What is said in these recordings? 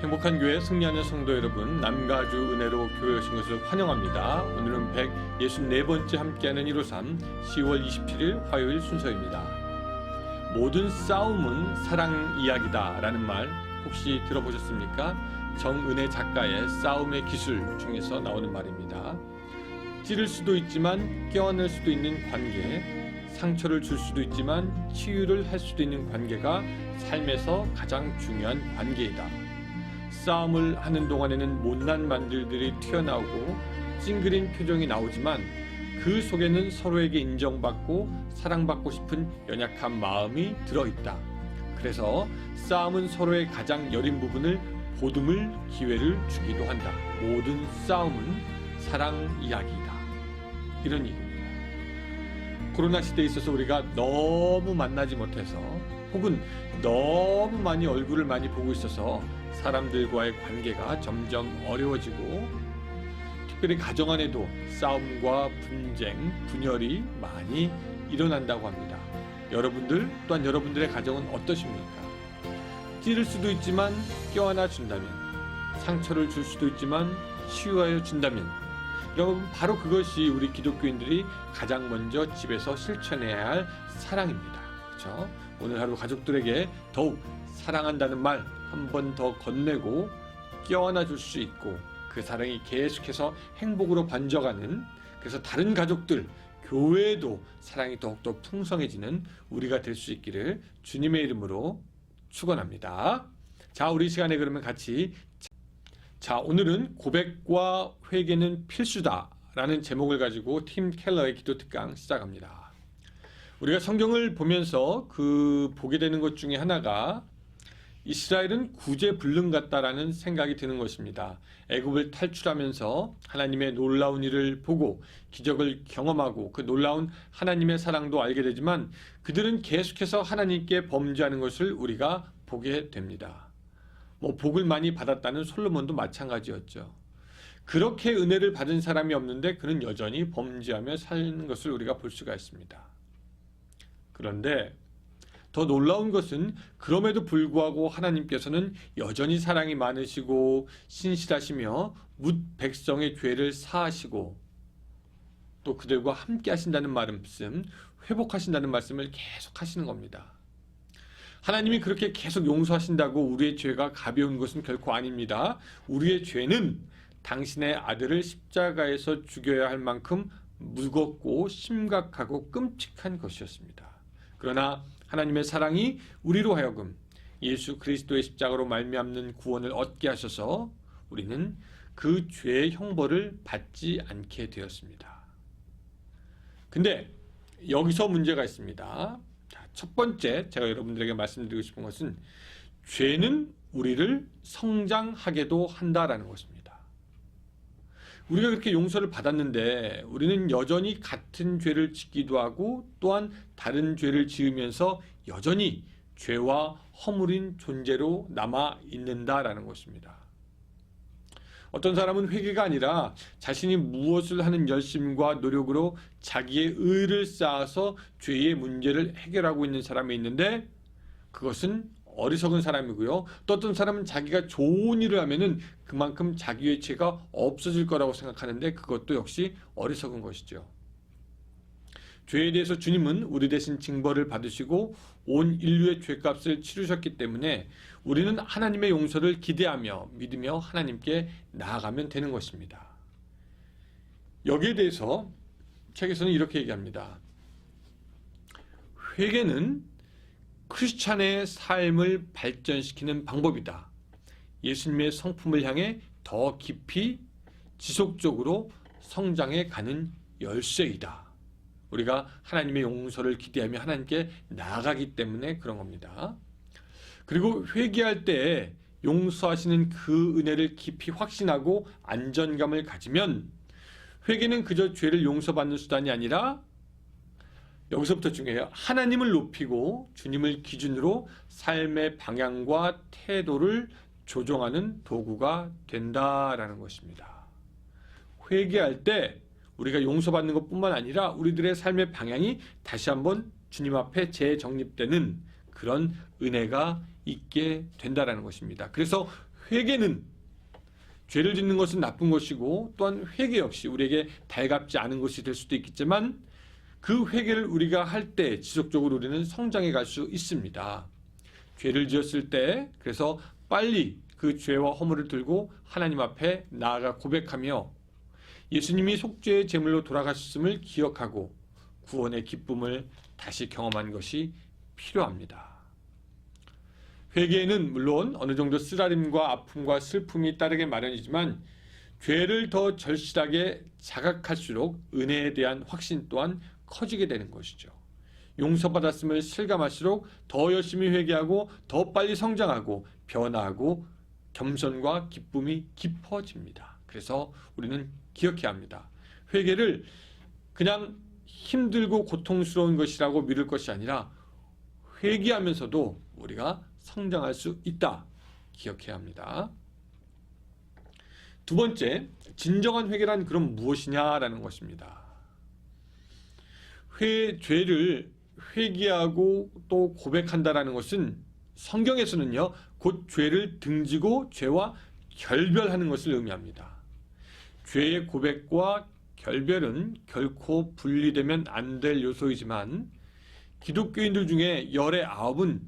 행복한 교회 승리하는 성도 여러분, 남가주 은혜로 교회 오신 것을 환영합니다. 오늘은 164번째 함께하는 153 10월 27일 화요일 순서입니다. 모든 싸움은 사랑 이야기다 라는 말 혹시 들어보셨습니까? 정은혜 작가의 싸움의 기술 중에서 나오는 말입니다. 찌를 수도 있지만 껴안을 수도 있는 관계, 상처를 줄 수도 있지만 치유를 할 수도 있는 관계가 삶에서 가장 중요한 관계이다. 싸움을 하는 동안에는 못난 말들이 튀어나오고 찡그린 표정이 나오지만 그 속에는 서로에게 인정받고 사랑받고 싶은 연약한 마음이 들어있다. 그래서 싸움은 서로의 가장 여린 부분을 보듬을 기회를 주기도 한다. 모든 싸움은 사랑 이야기이다. 이런 얘기입니다. 코로나 시대에 있어서 우리가 너무 만나지 못해서 혹은 너무 많이 얼굴을 많이 보고 있어서 사람들과의 관계가 점점 어려워지고 특별히 가정 안에도 싸움과 분쟁, 분열이 많이 일어난다고 합니다. 여러분들 또한 여러분들의 가정은 어떠십니까? 찌를 수도 있지만 껴안아 준다면, 상처를 줄 수도 있지만 치유하여 준다면, 여러분 바로 그것이 우리 기독교인들이 가장 먼저 집에서 실천해야 할 사랑입니다. 그렇죠? 오늘 하루 가족들에게 더욱 사랑한다는 말 한 번 더 건네고 껴안아 줄 수 있고 그 사랑이 계속해서 행복으로 번져가는, 그래서 다른 가족들, 교회에도 사랑이 더욱더 풍성해지는 우리가 될 수 있기를 주님의 이름으로 축원합니다. 자, 우리 시간에 그러면 같이 오늘은 고백과 회개는 필수다 라는 제목을 가지고 팀 켈러의 기도 특강 시작합니다. 우리가 성경을 보면서 보게 되는 것 중에 하나가 이스라엘은 구제불능 같다라는 생각이 드는 것입니다. 애굽을 탈출하면서 하나님의 놀라운 일을 보고 기적을 경험하고 그 놀라운 하나님의 사랑도 알게 되지만 그들은 계속해서 하나님께 범죄하는 것을 우리가 보게 됩니다. 복을 많이 받았다는 솔로몬도 마찬가지였죠. 그렇게 은혜를 받은 사람이 없는데 그는 여전히 범죄하며 사는 것을 우리가 볼 수가 있습니다. 그런데 더 놀라운 것은 그럼에도 불구하고 하나님께서는 여전히 사랑이 많으시고 신실하시며 뭇 백성의 죄를 사하시고 또 그들과 함께 하신다는 말씀, 회복하신다는 말씀을 계속 하시는 겁니다. 하나님이 그렇게 계속 용서하신다고 우리의 죄가 가벼운 것은 결코 아닙니다. 우리의 죄는 당신의 아들을 십자가에서 죽여야 할 만큼 무겁고 심각하고 끔찍한 것이었습니다. 그러나 하나님의 사랑이 우리로 하여금 예수 그리스도의 십자가로 말미암는 구원을 얻게 하셔서 우리는 그 죄의 형벌을 받지 않게 되었습니다. 근데 여기서 문제가 있습니다. 자, 첫 번째 제가 여러분들에게 말씀드리고 싶은 것은 죄는 우리를 성장하게도 한다라는 것입니다. 우리가 그렇게 용서를 받았는데 우리는 여전히 같은 죄를 짓기도 하고 또한 다른 죄를 지으면서 여전히 죄와 허물인 존재로 남아 있는다라는 것입니다. 어떤 사람은 회개가 아니라 자신이 무엇을 하는 열심과 노력으로 자기의 의를 쌓아서 죄의 문제를 해결하고 있는 사람이 있는데 그것은 어리석은 사람이고요. 또 어떤 사람은 자기가 좋은 일을 하면은 그만큼 자기의 죄가 없어질 거라고 생각하는데 그것도 역시 어리석은 것이죠. 죄에 대해서 주님은 우리 대신 징벌을 받으시고 온 인류의 죄값을 치르셨기 때문에 우리는 하나님의 용서를 기대하며 믿으며 하나님께 나아가면 되는 것입니다. 여기에 대해서 책에서는 이렇게 얘기합니다. 회개는 크리스찬의 삶을 발전시키는 방법이다. 예수님의 성품을 향해 더 깊이 지속적으로 성장해 가는 열쇠이다. 우리가 하나님의 용서를 기대하며 하나님께 나아가기 때문에 그런 겁니다. 그리고 회개할 때 용서하시는 그 은혜를 깊이 확신하고 안전감을 가지면 회개는 그저 죄를 용서받는 수단이 아니라 여기서부터 중요해요. 하나님을 높이고 주님을 기준으로 삶의 방향과 태도를 조정하는 도구가 된다라는 것입니다. 회개할 때 우리가 용서받는 것뿐만 아니라 우리들의 삶의 방향이 다시 한번 주님 앞에 재정립되는 그런 은혜가 있게 된다라는 것입니다. 그래서 회개는 죄를 짓는 것은 나쁜 것이고 또한 회개 역시 우리에게 달갑지 않은 것이 될 수도 있겠지만 그 회개를 우리가 할 때 지속적으로 우리는 성장해 갈 수 있습니다. 죄를 지었을 때 그래서 빨리 그 죄와 허물을 들고 하나님 앞에 나아가 고백하며 예수님이 속죄의 제물로 돌아가셨음을 기억하고 구원의 기쁨을 다시 경험한 것이 필요합니다. 회개에는 물론 어느 정도 쓰라림과 아픔과 슬픔이 따르게 마련이지만 죄를 더 절실하게 자각할수록 은혜에 대한 확신 또한 커지게 되는 것이죠. 용서받았음을 실감할수록 더 열심히 회개하고 더 빨리 성장하고 변화하고 겸손과 기쁨이 깊어집니다. 그래서 우리는 기억해야 합니다. 회개를 그냥 힘들고 고통스러운 것이라고 미룰 것이 아니라 회개하면서도 우리가 성장할 수 있다. 기억해야 합니다. 두 번째, 진정한 회개란 그럼 무엇이냐라는 것입니다. 죄를 회개하고 또 고백한다라는 것은 성경에서는요, 곧 죄를 등지고 죄와 결별하는 것을 의미합니다. 죄의 고백과 결별은 결코 분리되면 안 될 요소이지만 기독교인들 중에 열의 9은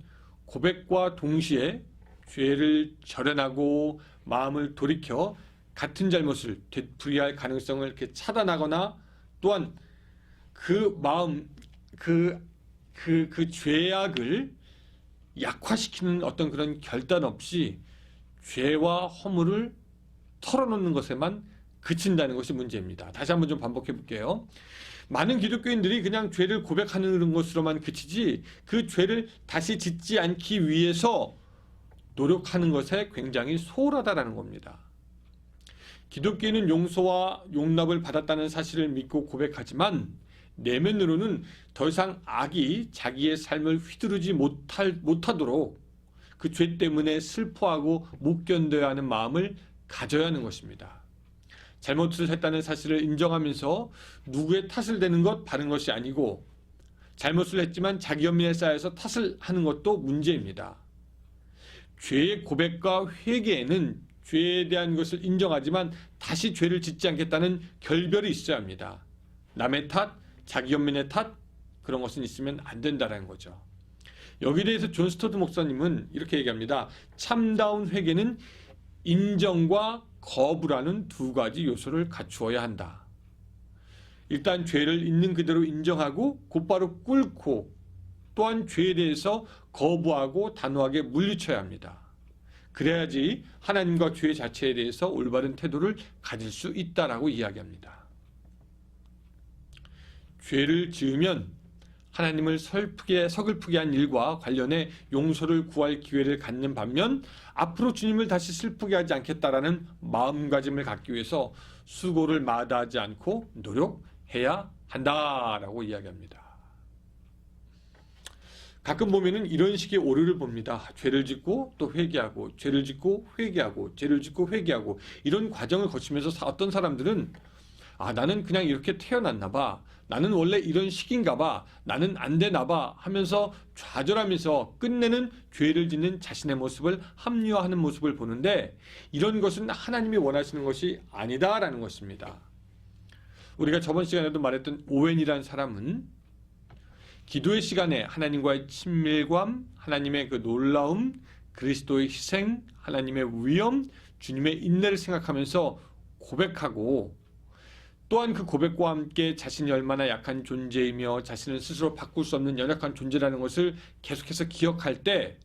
고백과 동시에 죄를 절연하고 마음을 돌이켜 같은 잘못을 되풀이할 가능성을 이렇게 차단하거나 또한 그 마음, 그 죄악을 약화시키는 어떤 그런 결단 없이 죄와 허물을 털어놓는 것에만 그친다는 것이 문제입니다. 다시 한번 좀 반복해 볼게요. 많은 기독교인들이 그냥 죄를 고백하는 것으로만 그치지 그 죄를 다시 짓지 않기 위해서 노력하는 것에 굉장히 소홀하다라는 겁니다. 기독교인은 용서와 용납을 받았다는 사실을 믿고 고백하지만 내면으로는 더 이상 악이 자기의 삶을 휘두르지 못하도록 그 죄 때문에 슬퍼하고 못 견뎌야 하는 마음을 가져야 하는 것입니다. 잘못을 했다는 사실을 인정하면서 누구의 탓을 대는 것 바른 것이 아니고 잘못을 했지만 자기 연민에 쌓여서 탓을 하는 것도 문제입니다. 죄의 고백과 회개에는 죄에 대한 것을 인정하지만 다시 죄를 짓지 않겠다는 결별이 있어야 합니다. 남의 탓, 자기 연민의 탓 그런 것은 있으면 안 된다는 거죠. 여기에 대해서 존 스토드 목사님은 이렇게 얘기합니다. 참다운 회개는 인정과 거부라는 두 가지 요소를 갖추어야 한다. 일단 죄를 있는 그대로 인정하고 곧바로 꿇고 또한 죄에 대해서 거부하고 단호하게 물리쳐야 합니다. 그래야지 하나님과 죄 자체에 대해서 올바른 태도를 가질 수 있다라고 이야기합니다. 죄를 지으면 하나님을 서글프게 한 일과 관련해 용서를 구할 기회를 갖는 반면 앞으로 주님을 다시 슬프게 하지 않겠다라는 마음가짐을 갖기 위해서 수고를 마다하지 않고 노력해야 한다라고 이야기합니다. 가끔 보면은 이런 식의 오류를 봅니다. 죄를 짓고 또 회개하고 죄를 짓고 회개하고 죄를 짓고 회개하고 이런 과정을 거치면서 어떤 사람들은 나는 그냥 이렇게 태어났나 봐. 나는 원래 이런 식인가 봐. 나는 안 되나 봐 하면서 좌절하면서 끝내는 죄를 짓는 자신의 모습을 합리화하는 모습을 보는데 이런 것은 하나님이 원하시는 것이 아니다라는 것입니다. 우리가 저번 시간에도 말했던 오웬이라는 사람은 기도의 시간에 하나님과의 친밀감, 하나님의 그 놀라움, 그리스도의 희생, 하나님의 위엄, 주님의 인내를 생각하면서 고백하고 또한 그 고백과 함께 자신이 얼마나 약한 존재이며 자신을 스스로 바꿀 수 없는 연약한 존재라는 것을 계속해서 기억할 때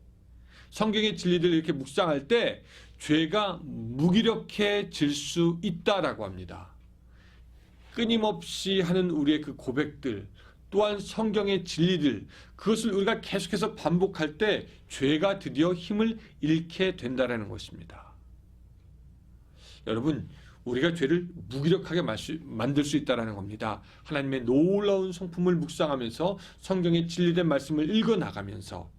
성경의 진리들을 이렇게 묵상할 때 죄가 무기력해질 수 있다라고 합니다. 끊임없이 하는 우리의 그 고백들 또한 성경의 진리들 그것을 우리가 계속해서 반복할 때 죄가 드디어 힘을 잃게 된다는 것입니다. 여러분 우리가 죄를 무기력하게 만들 수 있다는 겁니다. 하나님의 놀라운 성품을 묵상하면서 성경의 진리된 말씀을 읽어나가면서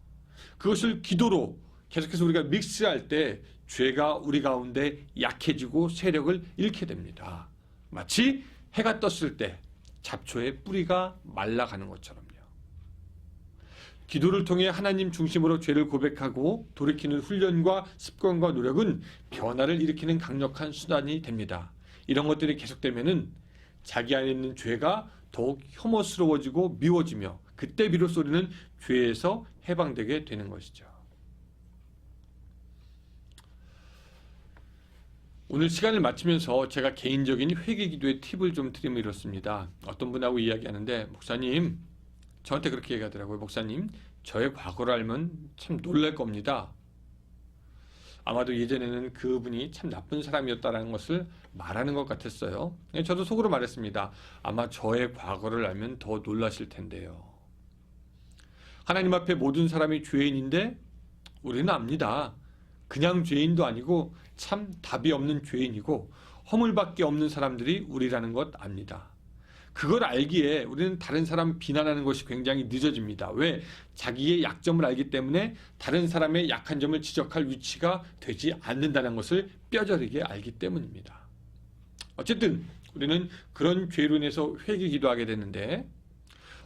그것을 기도로 계속해서 우리가 믹스할 때 죄가 우리 가운데 약해지고 세력을 잃게 됩니다. 마치 해가 떴을 때 잡초의 뿌리가 말라가는 것처럼요. 기도를 통해 하나님 중심으로 죄를 고백하고 돌이키는 훈련과 습관과 노력은 변화를 일으키는 강력한 수단이 됩니다. 이런 것들이 계속되면은 자기 안에 있는 죄가 더욱 혐오스러워지고 미워지며 그때 비로소 우리는 죄에서 해방되게 되는 것이죠. 오늘 시간을 마치면서 제가 개인적인 회개 기도의 팁을 좀 드리면 이렇습니다. 어떤 분하고 이야기하는데, 목사님, 저한테 그렇게 얘기하더라고요. 목사님, 저의 과거를 알면 참 놀랄 겁니다. 아마도 예전에는 그분이 참 나쁜 사람이었다는 것을 말하는 것 같았어요. 저도 속으로 말했습니다. 아마 저의 과거를 알면 더 놀라실 텐데요. 하나님 앞에 모든 사람이 죄인인데 우리는 압니다. 그냥 죄인도 아니고 참 답이 없는 죄인이고 허물밖에 없는 사람들이 우리라는 것 압니다. 그걸 알기에 우리는 다른 사람 비난하는 것이 굉장히 늦어집니다. 왜? 자기의 약점을 알기 때문에 다른 사람의 약한 점을 지적할 위치가 되지 않는다는 것을 뼈저리게 알기 때문입니다. 어쨌든 우리는 그런 죄로 인해서 회개 기도하게 되는데,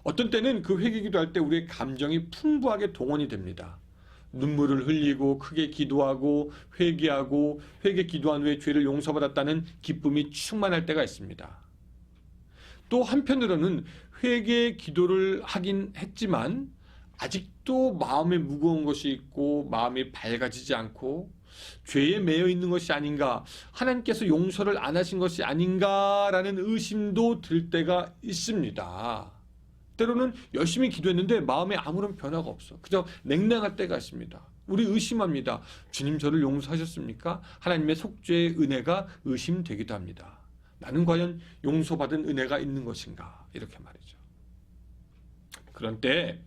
어떤 때는 그 회개 기도할 때 우리의 감정이 풍부하게 동원이 됩니다. 눈물을 흘리고 크게 기도하고 회개하고 회개 기도한 후에 죄를 용서받았다는 기쁨이 충만할 때가 있습니다. 또 한편으로는 회개 기도를 하긴 했지만 아직도 마음에 무거운 것이 있고 마음이 밝아지지 않고 죄에 매여 있는 것이 아닌가, 하나님께서 용서를 안 하신 것이 아닌가라는 의심도 들 때가 있습니다. 때로는 열심히 기도했는데 마음에 아무런 변화가 없어. 그저 냉랭할 때가 있습니다. 우리 의심합니다. 주님, 저를 용서하셨습니까? 하나님의 속죄의 은혜가 의심되기도 합니다. 나는 과연 용서받은 은혜가 있는 것인가? 이렇게 말이죠. 그런 때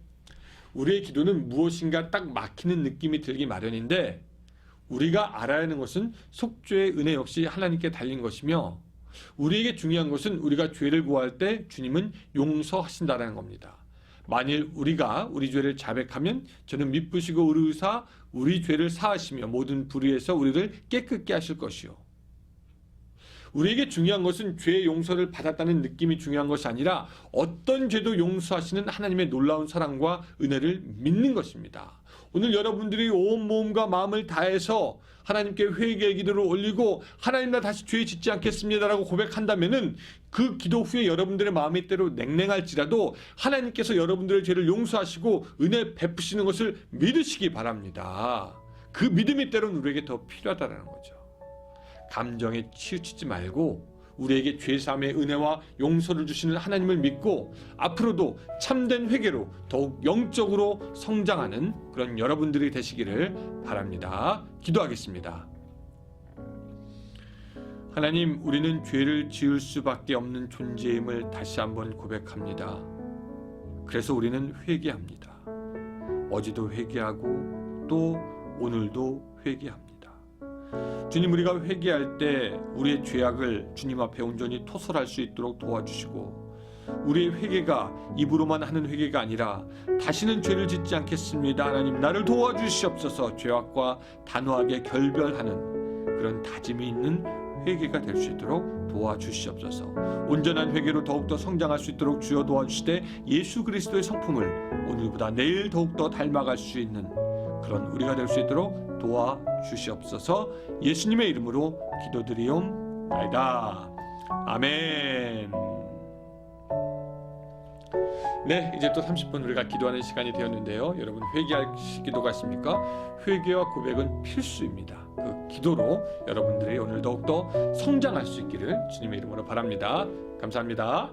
우리의 기도는 무엇인가 딱 막히는 느낌이 들기 마련인데, 우리가 알아야 하는 것은 속죄의 은혜 역시 하나님께 달린 것이며, 우리에게 중요한 것은 우리가 죄를 구할 때 주님은 용서하신다는 겁니다. 만일 우리가 우리 죄를 자백하면 저는 미쁘시고 의로우사 우리 죄를 사하시며 모든 불의에서 우리를 깨끗게 하실 것이요. 우리에게 중요한 것은 죄의 용서를 받았다는 느낌이 중요한 것이 아니라 어떤 죄도 용서하시는 하나님의 놀라운 사랑과 은혜를 믿는 것입니다. 오늘 여러분들이 온 몸과 마음을 다해서 하나님께 회개의 기도를 올리고 하나님, 나 다시 죄 짓지 않겠습니다라고 고백한다면은 그 기도 후에 여러분들의 마음이 때로 냉랭할지라도 하나님께서 여러분들의 죄를 용서하시고 은혜 베푸시는 것을 믿으시기 바랍니다. 그 믿음이 때로는 우리에게 더 필요하다는 거죠. 감정에 치우치지 말고 우리에게 죄사함의 은혜와 용서를 주시는 하나님을 믿고 앞으로도 참된 회개로 더욱 영적으로 성장하는 그런 여러분들이 되시기를 바랍니다. 기도하겠습니다. 하나님, 우리는 죄를 지을 수밖에 없는 존재임을 다시 한번 고백합니다. 그래서 우리는 회개합니다. 어제도 회개하고 또 오늘도 회개합니다. 주님, 우리가 회개할 때 우리의 죄악을 주님 앞에 온전히 토설할 수 있도록 도와주시고, 우리의 회개가 입으로만 하는 회개가 아니라 다시는 죄를 짓지 않겠습니다. 하나님, 나를 도와주시옵소서. 죄악과 단호하게 결별하는 그런 다짐이 있는 회개가 될 수 있도록 도와주시옵소서. 온전한 회개로 더욱더 성장할 수 있도록 주여 도와주시되 예수 그리스도의 성품을 오늘보다 내일 더욱더 닮아갈 수 있는 그런 우리가 될 수 있도록 도와주시옵소서. 예수님의 이름으로 기도드리옵나이다. 아멘. 네, 이제 또 30분 우리가 기도하는 시간이 되었는데요. 여러분, 회개할 기도가 있습니까? 회개와 고백은 필수입니다. 그 기도로 여러분들이 오늘 더욱더 성장할 수 있기를 주님의 이름으로 바랍니다. 감사합니다.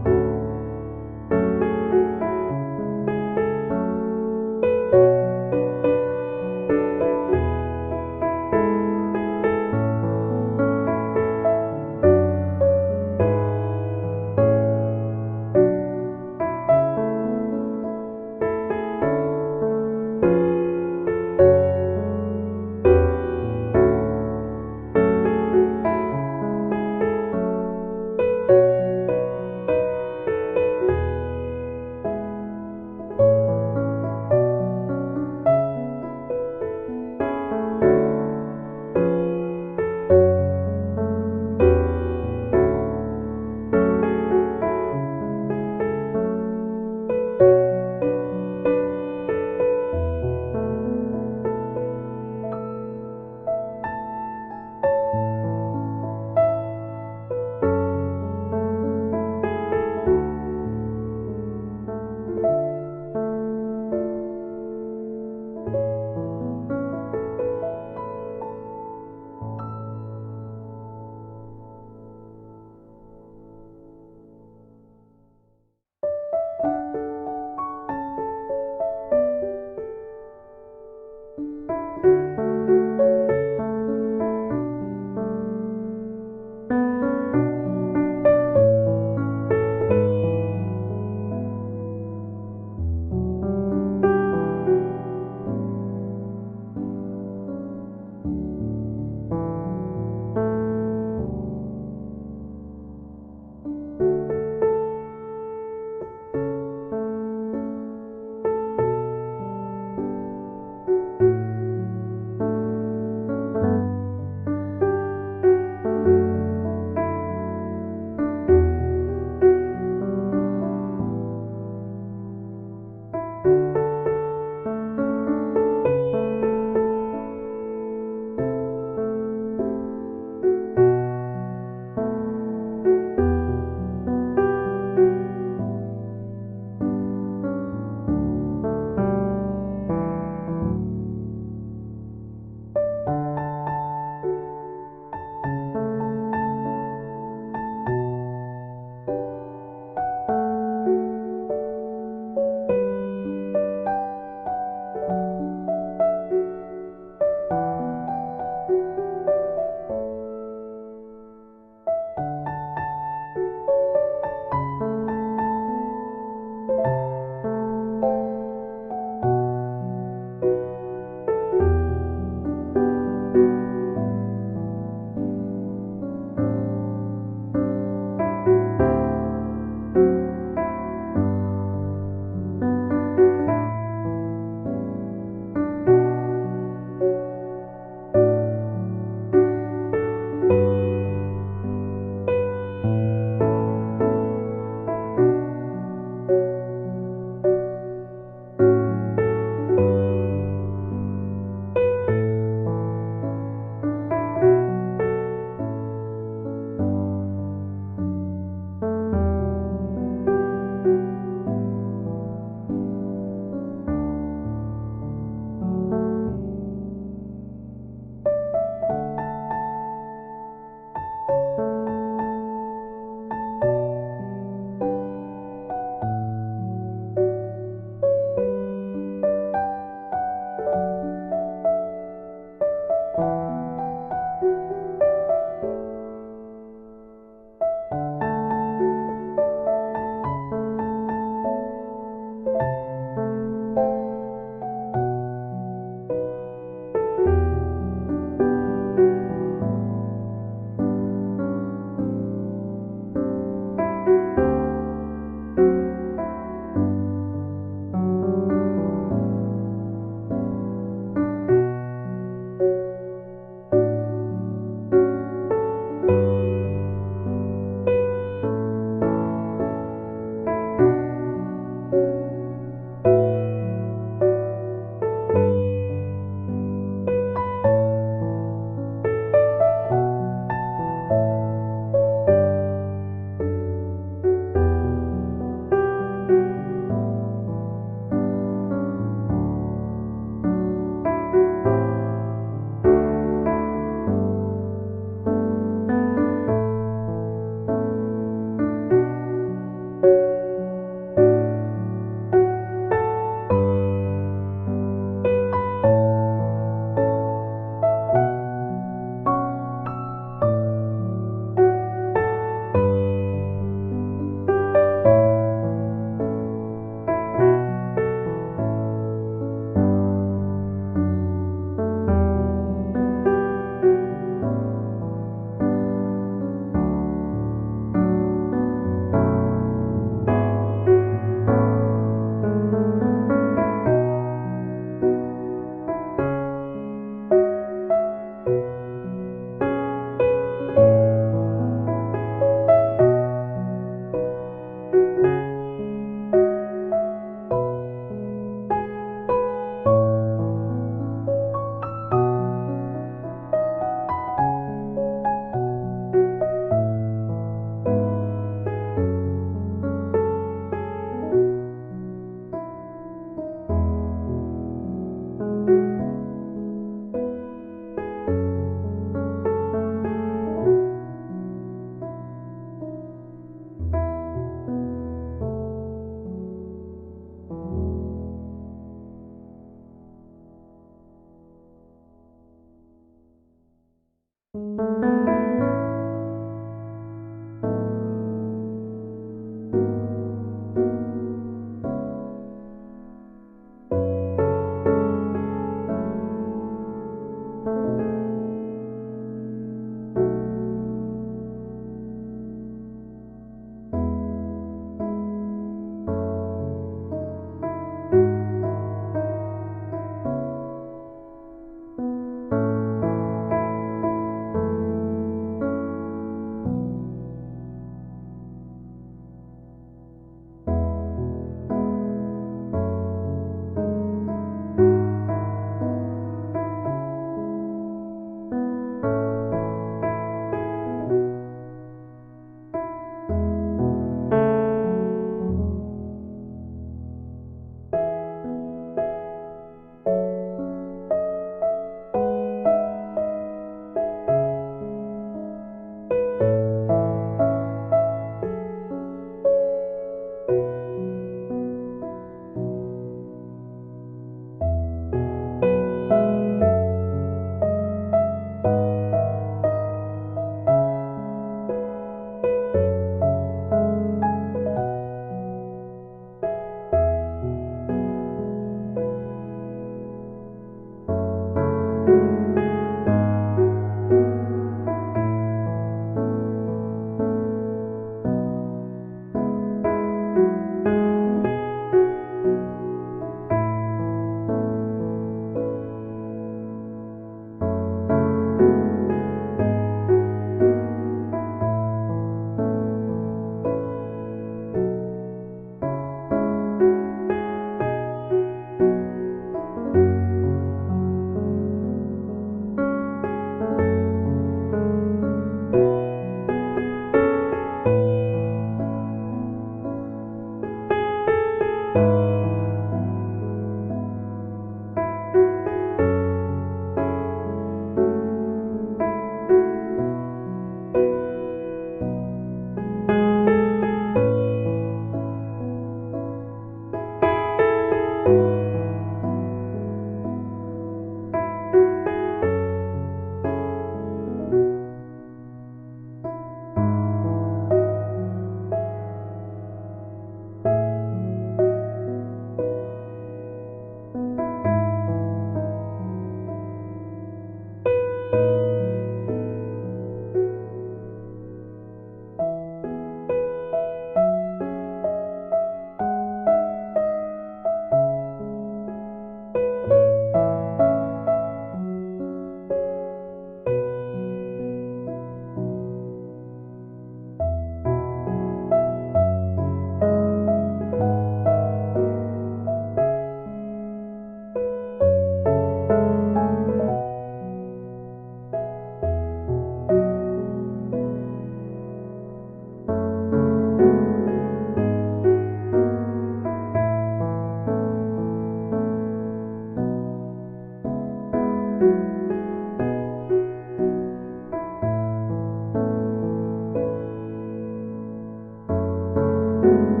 주옵소서.